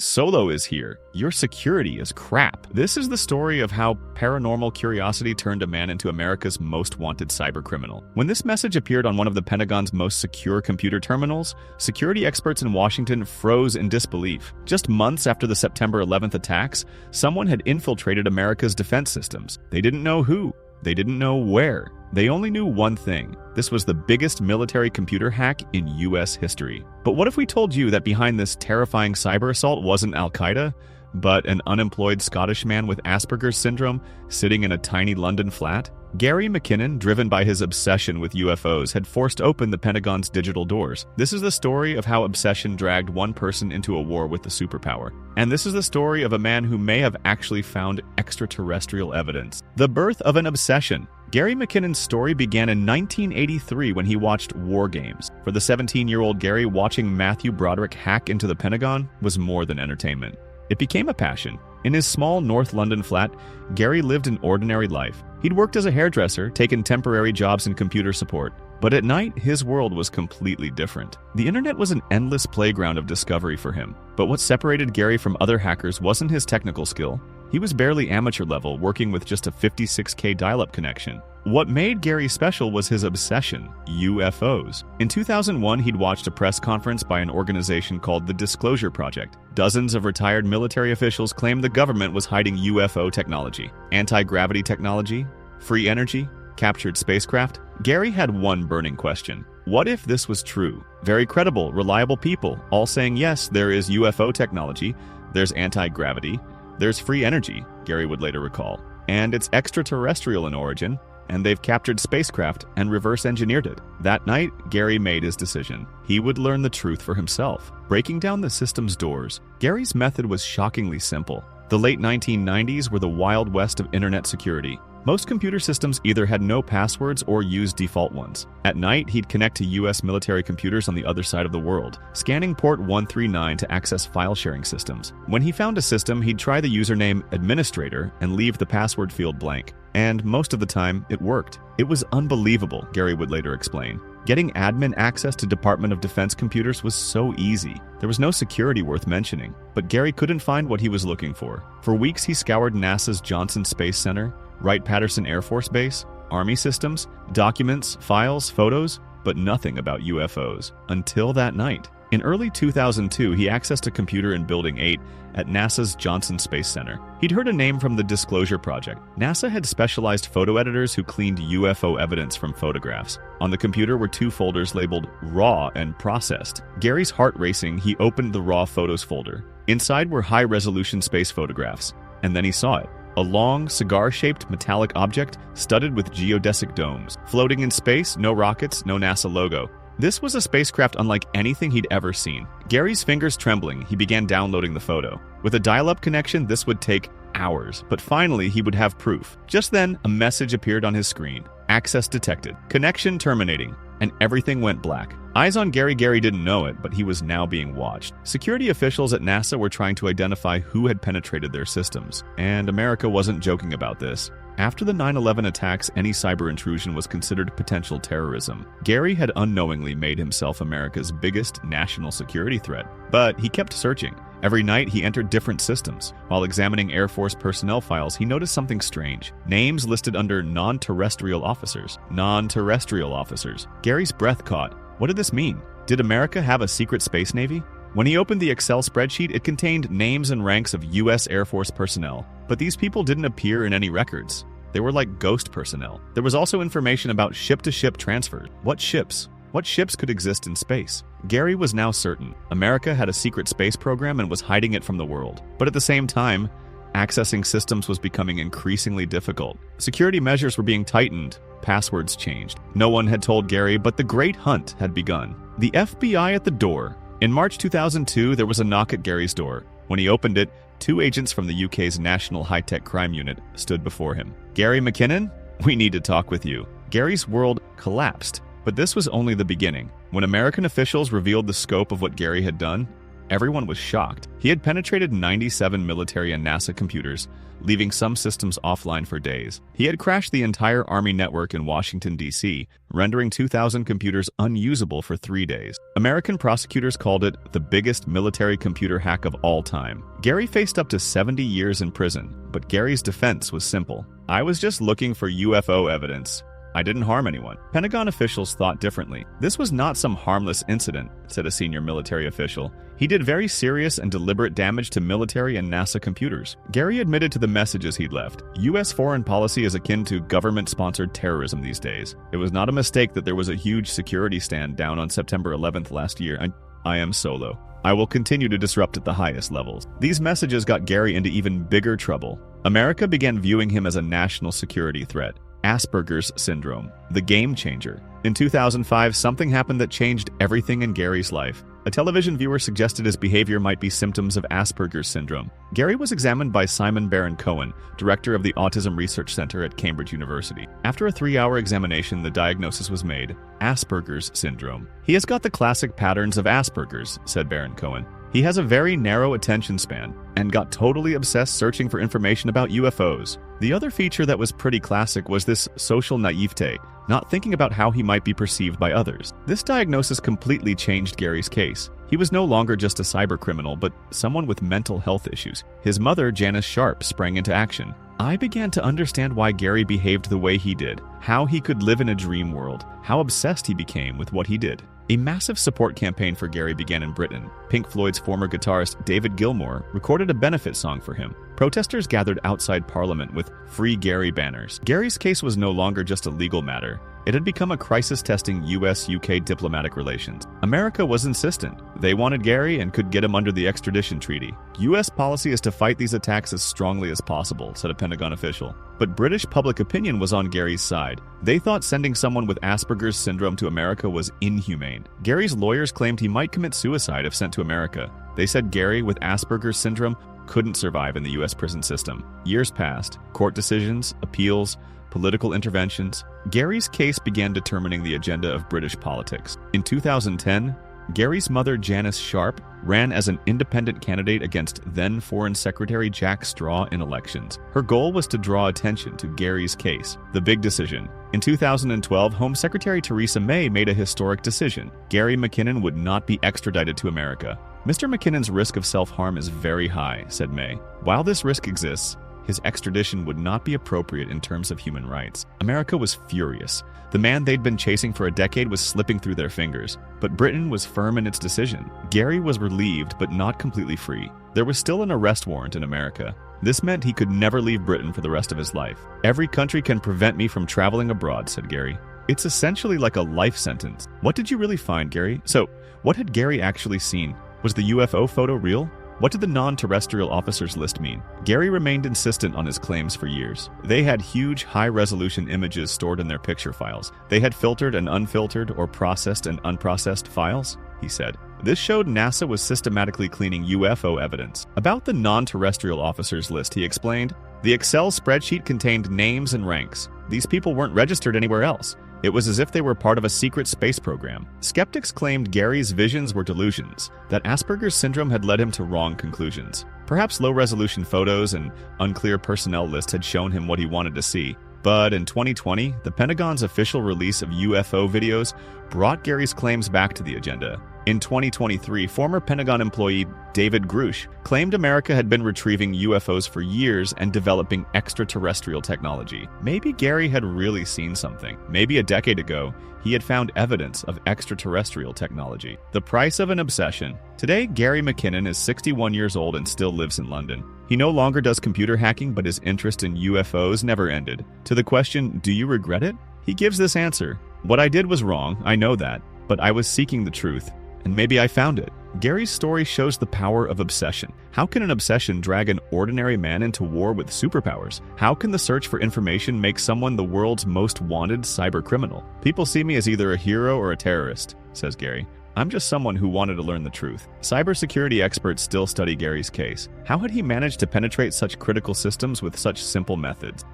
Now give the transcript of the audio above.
Solo is here. Your security is crap. This is the story of how paranormal curiosity turned a man into America's most wanted cybercriminal. When this message appeared on one of the Pentagon's most secure computer terminals, security experts in Washington froze in disbelief. Just months after the September 11th attacks, someone had infiltrated America's defense systems. They didn't know who. They didn't know where. They only knew one thing. This was the biggest military computer hack in US history. But what if we told you that behind this terrifying cyber assault wasn't Al-Qaeda, but an unemployed Scottish man with Asperger's syndrome sitting in a tiny London flat? Gary McKinnon, driven by his obsession with UFOs, had forced open the Pentagon's digital doors. This is the story of how obsession dragged one person into a war with the superpower. And this is the story of a man who may have actually found extraterrestrial evidence. The birth of an obsession. Gary McKinnon's story began in 1983 when he watched War Games. For the 17-year-old Gary, watching Matthew Broderick hack into the Pentagon was more than entertainment. It became a passion. In his small North London flat, Gary lived an ordinary life. He'd worked as a hairdresser, taken temporary jobs in computer support. But at night, his world was completely different. The internet was an endless playground of discovery for him. But what separated Gary from other hackers wasn't his technical skill. He was barely amateur level, working with just a 56K dial-up connection. What made Gary special was his obsession, UFOs. In 2001, he'd watched a press conference by an organization called the Disclosure Project. Dozens of retired military officials claimed the government was hiding UFO technology, anti-gravity technology, free energy, captured spacecraft. Gary had one burning question. What if this was true? Very credible, reliable people, all saying yes, there is UFO technology, there's anti-gravity, there's free energy, Gary would later recall, and it's extraterrestrial in origin, and they've captured spacecraft and reverse engineered it. That night, Gary made his decision. He would learn the truth for himself, breaking down the system's doors. Gary's method was shockingly simple. The late 1990s were the wild west of internet security. Most computer systems either had no passwords or used default ones. At night, he'd connect to US military computers on the other side of the world, scanning port 139 to access file-sharing systems. When he found a system, he'd try the username administrator and leave the password field blank. And most of the time, it worked. It was unbelievable, Gary would later explain. Getting admin access to Department of Defense computers was so easy. There was no security worth mentioning, but Gary couldn't find what he was looking for. For weeks, he scoured NASA's Johnson Space Center, Wright-Patterson Air Force Base, Army systems, documents, files, photos, but nothing about UFOs. Until that night. In early 2002, he accessed a computer in Building 8 at NASA's Johnson Space Center. He'd heard a name from the Disclosure Project. NASA had specialized photo editors who cleaned UFO evidence from photographs. On the computer were two folders labeled RAW and Processed. Gary's heart racing, he opened the RAW Photos folder. Inside were high-resolution space photographs. And then he saw it. A long, cigar-shaped metallic object studded with geodesic domes. Floating in space, no rockets, no NASA logo. This was a spacecraft unlike anything he'd ever seen. Gary's fingers trembling, he began downloading the photo. With a dial-up connection, this would take hours, but finally he would have proof. Just then, a message appeared on his screen. Access detected. Connection terminating. And everything went black. Eyes on Gary. Gary didn't know it, but he was now being watched. Security officials at NASA were trying to identify who had penetrated their systems, and America wasn't joking about this. After the 9/11 attacks, any cyber intrusion was considered potential terrorism. Gary had unknowingly made himself America's biggest national security threat, but he kept searching. Every night, he entered different systems. While examining Air Force personnel files, he noticed something strange. Names listed under non-terrestrial officers. Non-terrestrial officers. Gary's breath caught. What did this mean? Did America have a secret space navy? When he opened the Excel spreadsheet, it contained names and ranks of U.S. Air Force personnel. But these people didn't appear in any records. They were like ghost personnel. There was also information about ship-to-ship transfers. What ships? What ships could exist in space? Gary was now certain. America had a secret space program and was hiding it from the world. But at the same time, accessing systems was becoming increasingly difficult. Security measures were being tightened. Passwords changed. No one had told Gary, but the great hunt had begun. The FBI at the door. In March 2002, there was a knock at Gary's door. When he opened it, two agents from the UK's National High-Tech Crime Unit stood before him. Gary McKinnon? We need to talk with you. Gary's world collapsed. But this was only the beginning. When American officials revealed the scope of what Gary had done, Everyone was shocked. He had penetrated 97 military and NASA computers, leaving some systems offline for days. He had crashed the entire Army network in Washington, D.C., rendering 2,000 computers unusable for 3 days. American prosecutors called it the biggest military computer hack of all time. Gary faced up to 70 years in prison, but Gary's defense was simple. "I was just looking for UFO evidence. I didn't harm anyone." Pentagon officials thought differently. "This was not some harmless incident," said a senior military official. "He did very serious and deliberate damage to military and NASA computers." Gary admitted to the messages he'd left. U.S. foreign policy is akin to government-sponsored terrorism these days. It was not a mistake that there was a huge security stand down on September 11th last year. I am solo. I will continue to disrupt at the highest levels. These messages got Gary into even bigger trouble. America began viewing him as a national security threat. Asperger's syndrome, the game changer. In 2005, something happened that changed everything in Gary's life. A television viewer suggested his behavior might be symptoms of Asperger's syndrome. Gary was examined by Simon Baron-Cohen, director of the Autism Research Center at Cambridge University. After a 3-hour examination, the diagnosis was made: Asperger's syndrome. "He has got the classic patterns of Asperger's," said Baron-Cohen. "He has a very narrow attention span and got totally obsessed searching for information about UFOs. The other feature that was pretty classic was this social naivete, not thinking about how he might be perceived by others." This diagnosis completely changed Gary's case. He was no longer just a cybercriminal, but someone with mental health issues. His mother, Janice Sharp, sprang into action. "I began to understand why Gary behaved the way he did, how he could live in a dream world, how obsessed he became with what he did." A massive support campaign for Gary began in Britain. Pink Floyd's former guitarist David Gilmour recorded a benefit song for him. Protesters gathered outside Parliament with "Free Gary" banners. Gary's case was no longer just a legal matter. It had become a crisis-testing US-UK diplomatic relations. America was insistent. They wanted Gary and could get him under the extradition treaty. "US policy is to fight these attacks as strongly as possible," said a Pentagon official. But British public opinion was on Gary's side. They thought sending someone with Asperger's syndrome to America was inhumane. Gary's lawyers claimed he might commit suicide if sent to America. They said Gary with Asperger's syndrome couldn't survive in the US prison system. Years passed. Court decisions, appeals, political interventions. Gary's case began determining the agenda of British politics. In 2010, Gary's mother, Janice Sharp, ran as an independent candidate against then Foreign Secretary Jack Straw in elections. Her goal was to draw attention to Gary's case. The big decision. In 2012, Home Secretary Theresa May made a historic decision. Gary McKinnon would not be extradited to America. "Mr. McKinnon's risk of self-harm is very high," said May. "While this risk exists, his extradition would not be appropriate in terms of human rights." America was furious. The man they'd been chasing for a decade was slipping through their fingers. But Britain was firm in its decision. Gary was relieved, but not completely free. There was still an arrest warrant in America. This meant he could never leave Britain for the rest of his life. "Every country can prevent me from traveling abroad," said Gary. "It's essentially like a life sentence." What did you really find, Gary? So, what had Gary actually seen? Was the UFO photo real? What did the non-terrestrial officers list mean? Gary remained insistent on his claims for years. They had huge, high-resolution images stored in their picture files. They had filtered and unfiltered or processed and unprocessed files, he said. This showed NASA was systematically cleaning UFO evidence. About the non-terrestrial officers list, he explained, "The Excel spreadsheet contained names and ranks. These people weren't registered anywhere else. It was as if they were part of a secret space program." Skeptics claimed Gary's visions were delusions, that Asperger's syndrome had led him to wrong conclusions. Perhaps low-resolution photos and unclear personnel lists had shown him what he wanted to see. But in 2020, the Pentagon's official release of UFO videos brought Gary's claims back to the agenda. In 2023, former Pentagon employee David Grush claimed America had been retrieving UFOs for years and developing extraterrestrial technology. Maybe Gary had really seen something. Maybe a decade ago, he had found evidence of extraterrestrial technology. The price of an obsession. Today, Gary McKinnon is 61 years old and still lives in London. He no longer does computer hacking, but his interest in UFOs never ended. To the question, "Do you regret it?" he gives this answer: "What I did was wrong, I know that, but I was seeking the truth. And maybe I found it." Gary's story shows the power of obsession. How can an obsession drag an ordinary man into war with superpowers? How can the search for information make someone the world's most wanted cybercriminal? "People see me as either a hero or a terrorist," says Gary. "I'm just someone who wanted to learn the truth." Cybersecurity experts still study Gary's case. How had he managed to penetrate such critical systems with such simple methods?